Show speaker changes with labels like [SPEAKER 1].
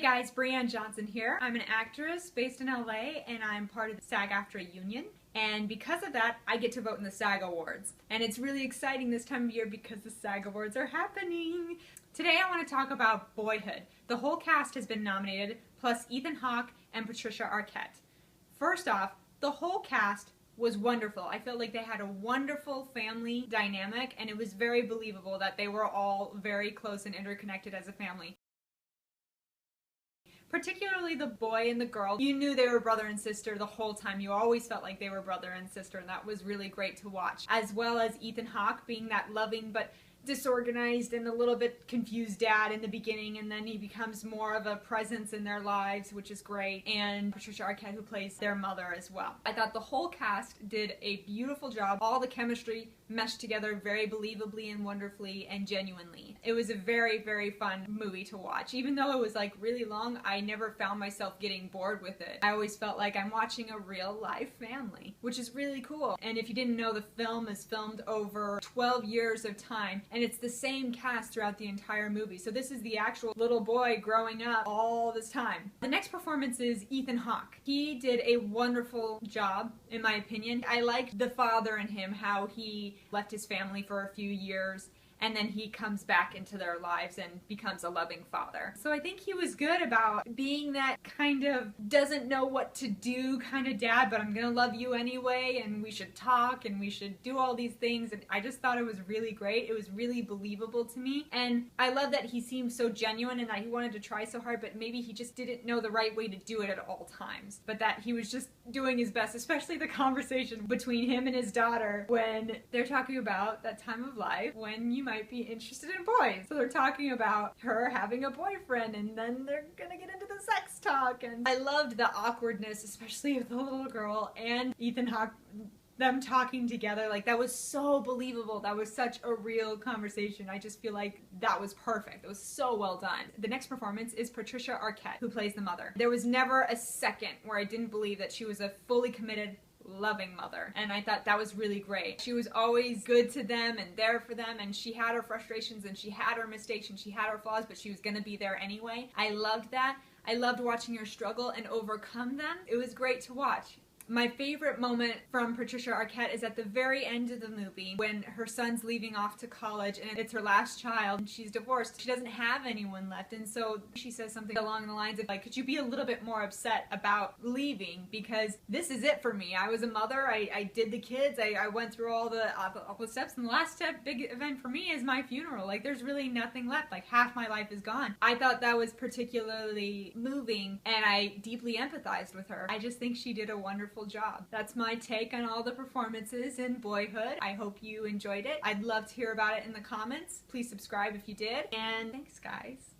[SPEAKER 1] guys, Brianne Johnson here. I'm an actress based in LA and I'm part of the SAG-AFTRA union. And because of that, I get to vote in the SAG Awards. And it's really exciting this time of year because the SAG Awards are happening. Today I want to talk about Boyhood. The whole cast has been nominated, plus Ethan Hawke and Patricia Arquette. First off, the whole cast was wonderful. I felt like they had a wonderful family dynamic and it was very believable that they were all very close and interconnected as a family. Particularly the boy and the girl. You knew they were brother and sister the whole time. You always felt like they were brother and sister, and that was really great to watch. As well as Ethan Hawke being that loving but disorganized and a little bit confused dad in the beginning, and then he becomes more of a presence in their lives, which is great. And Patricia Arquette, who plays their mother as well. I thought the whole cast did a beautiful job. All the chemistry meshed together very believably and wonderfully and genuinely. It was a very, very fun movie to watch. Even though it was like really long, I never found myself getting bored with it. I always felt like I'm watching a real life family, which is really cool. And if you didn't know, the film is filmed over 12 years of time, and it's the same cast throughout the entire movie. So this is the actual little boy growing up all this time. The next performance is Ethan Hawke. He did a wonderful job, in my opinion. I liked the father in him, how he left his family for a few years and then he comes back into their lives and becomes a loving father. So I think he was good about being that kind of doesn't know what to do kind of dad, but I'm gonna love you anyway, and we should talk and we should do all these things. And I just thought it was really great. It was really believable to me. And I love that he seemed so genuine and that he wanted to try so hard, but maybe he just didn't know the right way to do it at all times. But that he was just doing his best, especially the conversation between him and his daughter when they're talking about that time of life when you might be interested in boys. So they're talking about her having a boyfriend, and then they're gonna get into the sex talk. And I loved the awkwardness, especially of the little girl and Ethan Hawke, them talking together. Like, that was so believable. That was such a real conversation. I just feel like that was perfect. It was so well done. The next performance is Patricia Arquette, who plays the mother. There was never a second where I didn't believe that she was a fully committed, loving mother, and I thought that was really great. She was always good to them and there for them, and she had her frustrations and she had her mistakes and she had her flaws, but she was gonna be there anyway. I loved that. I loved watching her struggle and overcome them. It was great to watch. My favorite moment from Patricia Arquette is at the very end of the movie when her son's leaving off to college and it's her last child and she's divorced. She doesn't have anyone left, and so she says something along the lines of like, could you be a little bit more upset about leaving, because this is it for me. I was a mother, I did the kids, I went through all the steps, and the last step, big event for me, is my funeral. Like, there's really nothing left. Like, half my life is gone. I thought that was particularly moving and I deeply empathized with her. I just think she did a wonderful job. That's my take on all the performances in Boyhood. I hope you enjoyed it. I'd love to hear about it in the comments. Please subscribe if you did, and thanks guys.